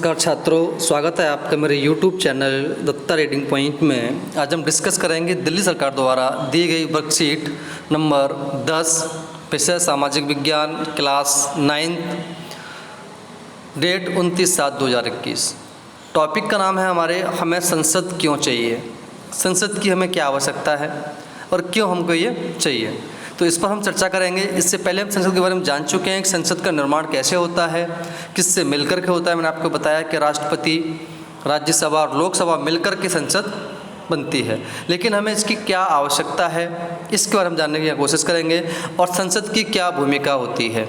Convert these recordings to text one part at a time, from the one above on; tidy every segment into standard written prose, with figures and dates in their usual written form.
नमस्कार छात्रों, स्वागत है आपका मेरे YouTube channel Datta reading point में। आज हम डिस्कस करेंगे दिल्ली सरकार द्वारा दी गई वर्कशीट नंबर 10 विषय सामाजिक विज्ञान क्लास 9 डेट 29/7/2021। टॉपिक का नाम है हमारे हमें संसद क्यों चाहिए, संसद की हमें क्या आवश्यकता है और क्यों हमको ये चाहिए। तो इस पर हम चर्चा करेंगे। इससे पहले हम संसद के बारे में जान चुके हैं कि संसद का निर्माण कैसे होता है, किससे मिलकर के होता है। मैंने आपको बताया कि राष्ट्रपति, राज्यसभा और लोकसभा मिलकर के संसद बनती है, लेकिन हमें इसकी क्या आवश्यकता है इसके बारे में जानने की कोशिश करेंगे और संसद की क्या भूमिका होती है।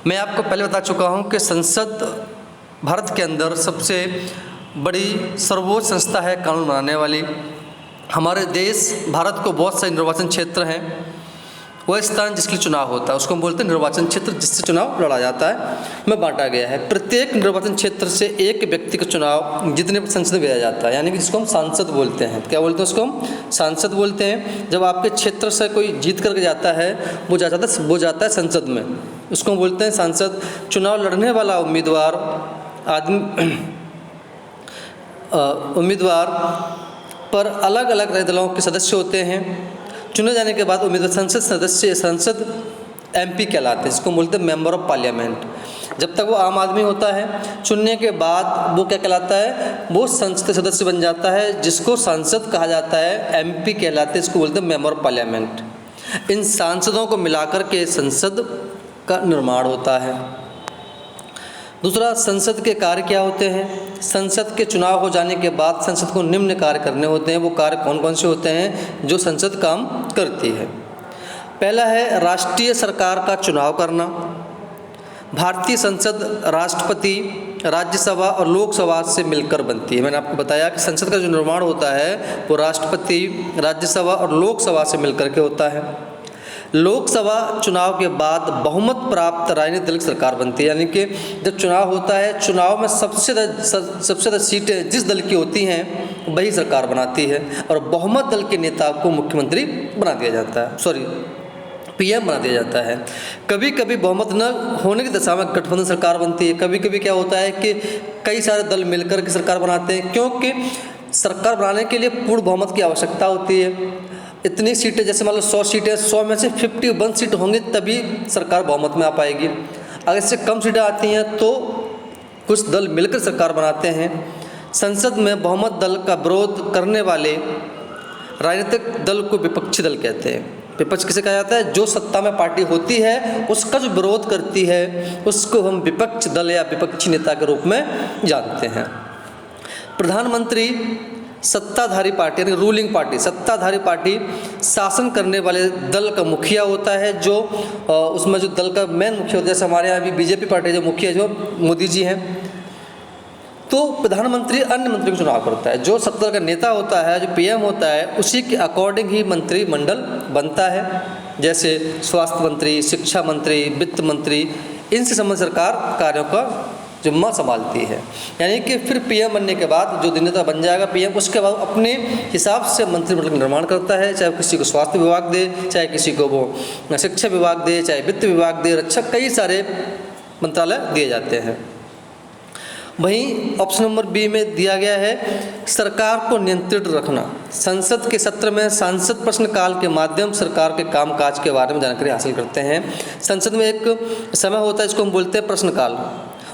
मैं आपको पहले बता चुका हूँ कि संसद भारत के अंदर सबसे बड़ी सर्वोच्च संस्था है कानून बनाने वाली। हमारे देश भारत को बहुत सारे निर्वाचन क्षेत्र हैं। वह स्थान जिसके लिए चुनाव होता है उसको हम बोलते हैं निर्वाचन क्षेत्र, जिससे चुनाव लड़ा जाता है, में बांटा गया है। प्रत्येक निर्वाचन क्षेत्र से एक व्यक्ति का चुनाव जितने संसद में भेजा जाता है, यानी कि जिसको हम सांसद बोलते हैं। क्या बोलते हैं उसको? हम सांसद बोलते हैं। जब आपके क्षेत्र से कोई जीत करके जाता है वो जाता है संसद में, उसको हम बोलते हैं सांसद। चुनाव लड़ने वाला उम्मीदवार पर अलग अलग राजनीतिक दलों के सदस्य होते हैं। चुने जाने के बाद उम्मीदवार संसद MP कहलाते हैं, जिसको बोलते हैं मेंबर ऑफ पार्लियामेंट। जब तक वो आम आदमी होता है, चुनने के बाद वो क्या कहलाता है, वो संसद सदस्य बन जाता है, जिसको सांसद कहा जाता है। MP कहलाते हैं, इसको बोलते हैं मेंबर ऑफ पार्लियामेंट। इन सांसदों को मिलाकर के संसद का निर्माण होता है। दूसरा, संसद के कार्य क्या होते हैं। संसद के चुनाव हो जाने के बाद संसद को निम्न कार्य करने होते हैं। वो कार्य कौन कौन से होते हैं जो संसद काम करती है। पहला है राष्ट्रीय सरकार का चुनाव करना। भारतीय संसद राष्ट्रपति, राज्यसभा और लोकसभा से मिलकर बनती है। मैंने आपको बताया कि संसद का जो निर्माण होता है वो राष्ट्रपति, राज्यसभा और लोकसभा से मिलकर के होता है। लोकसभा चुनाव के बाद बहुमत प्राप्त राजनीतिक दल की सरकार बनती है, यानी कि जब चुनाव होता है, चुनाव में सबसे ज़्यादा सीटें जिस दल की होती हैं वही सरकार बनाती है और बहुमत दल के नेता को मुख्यमंत्री बना दिया जाता है, PM बना दिया जाता है। कभी कभी बहुमत न होने की दशा में गठबंधन सरकार बनती है। कभी कभी क्या होता है कि कई सारे दल मिलकर के सरकार बनाते हैं, क्योंकि सरकार बनाने के लिए पूर्ण बहुमत की आवश्यकता होती है। इतनी सीटें, जैसे मान लो 100 सीटें, 100 में से 51 सीट होंगी तभी सरकार बहुमत में आ पाएगी। अगर इससे कम सीटें आती हैं तो कुछ दल मिलकर सरकार बनाते हैं। संसद में बहुमत दल का विरोध करने वाले राजनीतिक दल को विपक्षी दल कहते हैं। विपक्ष किसे कहा जाता है? जो सत्ता में पार्टी होती है उसका जो विरोध करती है उसको हम विपक्ष दल या विपक्षी नेता के रूप में जानते हैं। प्रधानमंत्री सत्ताधारी पार्टी यानी रूलिंग पार्टी, सत्ताधारी पार्टी शासन करने वाले दल का मुखिया होता है। जो उसमें जो दल का मेन मुखिया होता है, जैसे हमारे यहाँ अभी BJP पार्टी जो मुखिया जो मोदी जी हैं, तो प्रधानमंत्री अन्य मंत्री को चुनाव करता है। जो सत्ता का नेता होता है, जो PM होता है, उसी के अकॉर्डिंग ही मंत्रिमंडल बनता है। जैसे स्वास्थ्य मंत्री, शिक्षा मंत्री, वित्त मंत्री, इनसे संबंधित सरकार कार्यों का जिम्मा संभालती है। यानी कि फिर PM बनने के बाद जो नेता बन जाएगा PM, उसके बाद अपने हिसाब से मंत्रिमंडल का निर्माण करता है। चाहे किसी को स्वास्थ्य विभाग दे, चाहे किसी को वो शिक्षा विभाग दे, चाहे वित्त विभाग दे, रक्षा, कई सारे मंत्रालय दिए जाते हैं। वहीं ऑप्शन नंबर B में दिया गया है सरकार को नियंत्रित रखना। संसद के सत्र में सांसद प्रश्नकाल के माध्यम सरकार के कामकाज के बारे में जानकारी हासिल करते हैं। संसद में एक समय होता है जिसको हम बोलते हैं प्रश्नकाल।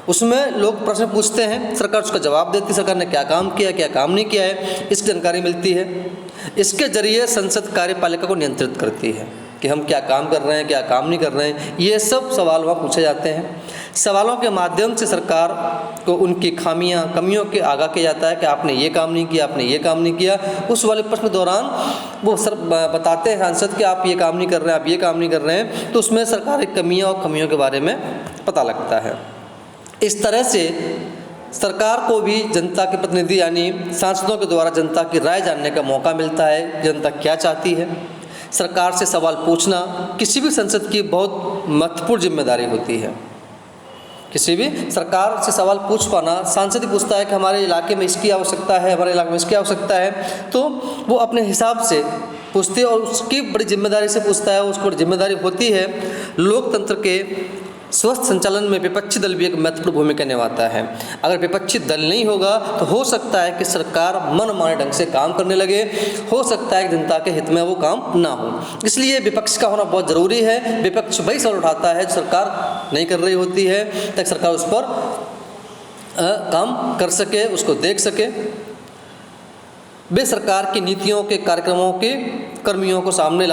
उसमें लोग प्रश्न पूछते हैं, सरकार उसका जवाब देती है। सरकार ने क्या काम किया, क्या काम नहीं किया है, इसकी जानकारी मिलती है। इसके जरिए संसद कार्यपालिका को नियंत्रित करती है कि हम क्या काम कर रहे हैं, क्या काम नहीं कर रहे हैं। ये सब सवाल वहाँ पूछे जाते हैं। सवालों के माध्यम से सरकार को उनकी खामियां, कमियों के आगाह किया जाता है कि आपने ये काम नहीं किया, आपने ये काम नहीं किया। उस वाले प्रश्न के दौरान वो बताते हैं सांसद कि आप ये काम नहीं कर रहे हैं, आप ये काम नहीं कर रहे हैं, तो उसमें सरकार की कमियाँ और खामियों के बारे में पता लगता है। इस तरह से सरकार को भी जनता के प्रतिनिधि यानी सांसदों के द्वारा जनता की राय जानने का मौका मिलता है। जनता क्या चाहती है, सरकार से सवाल पूछना किसी भी संसद की बहुत महत्वपूर्ण जिम्मेदारी होती है। किसी भी सरकार से सवाल पूछ पाना, सांसद ही पूछता है कि हमारे इलाके में इसकी आवश्यकता है, हमारे इलाके में इसकी आवश्यकता है, तो वो अपने हिसाब से पूछते हैं और उसकी बड़ी जिम्मेदारी से पूछता है। उसको बड़ी जिम्मेदारी होती है लोकतंत्र के स्वस्थ संचालन में विपक्षी दल भी एक महत्वपूर्ण भूमिका निभाता है। अगर विपक्षी दल नहीं होगा तो हो सकता है कि सरकार मनमाने ढंग से काम करने लगे, हो सकता है कि जनता के हित में वो काम ना हो। इसलिए विपक्ष का होना बहुत ज़रूरी है। विपक्ष वही सवाल उठाता है जो सरकार नहीं कर रही होती है, ताकि सरकार उस पर काम कर सके, उसको देख सके। वे सरकार की नीतियों के कार्यक्रमों के कमियों को सामने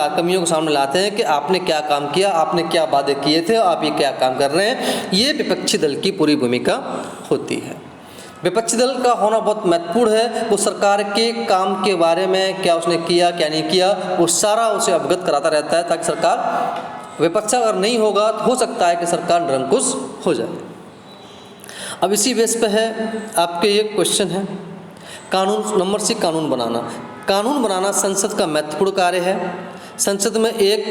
लाते हैं कि आपने क्या काम किया, आपने क्या वादे किए थे, आप ये क्या काम कर रहे हैं। ये विपक्षी दल की पूरी भूमिका होती है। विपक्षी दल का होना बहुत महत्वपूर्ण है। वो सरकार के काम के बारे में क्या उसने किया, क्या नहीं किया, वो सारा उसे अवगत कराता रहता है, ताकि सरकार, विपक्ष अगर नहीं होगा तो हो सकता है कि सरकार निरंकुश हो जाए। अब इसी बेस पे है आपके ये क्वेश्चन है, कानून नंबर सी, कानून बनाना। कानून बनाना संसद का महत्वपूर्ण कार्य है। संसद में एक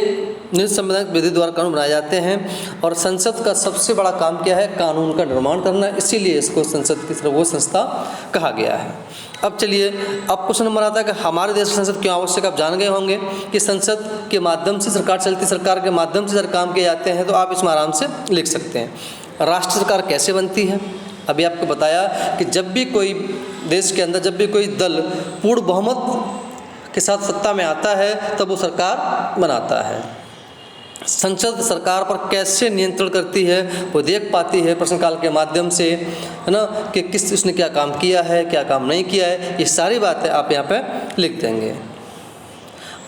निजी संवैधानिक विधि द्वारा कानून बनाए जाते हैं और संसद का सबसे बड़ा काम क्या है, कानून का निर्माण करना। इसीलिए इसको संसद की सर्वोच्च संस्था कहा गया है। अब चलिए, अब क्वेश्चन नंबर आता है कि हमारे देश की संसद क्यों आवश्यक। आप जान गए होंगे कि संसद के माध्यम से सरकार चलती, सरकार के माध्यम से काम किए जाते हैं। तो आप इसमें आराम से लिख सकते हैं। राष्ट्र सरकार कैसे बनती है, अभी आपको बताया कि जब भी कोई देश के अंदर, जब भी कोई दल पूर्ण बहुमत के साथ सत्ता में आता है तब वो सरकार बनाता है। संसद सरकार पर कैसे नियंत्रण करती है वो देख पाती है प्रश्नकाल के माध्यम से, है ना, कि किस उसने क्या काम किया है, क्या काम नहीं किया है। ये सारी बातें आप यहाँ पे लिख देंगे।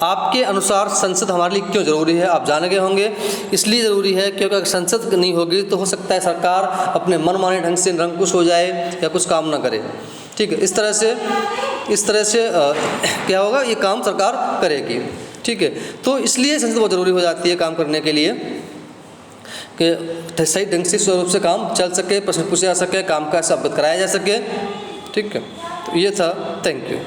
आपके अनुसार संसद हमारे लिए क्यों ज़रूरी है, आप जान गए होंगे। इसलिए ज़रूरी है क्योंकि अगर संसद नहीं होगी तो हो सकता है सरकार अपने मनमाने ढंग से निरंकुश हो जाए या कुछ काम ना करे। ठीक है, इस तरह से क्या होगा, ये काम सरकार करेगी। ठीक है, तो इसलिए संसद बहुत ज़रूरी हो जाती है काम करने के लिए, कि सही ढंग से स्वरूप से काम चल सके, प्रश्न पूछे जा सके, काम का अवगत कराया जा सके। ठीक है, तो ये था। Thank you.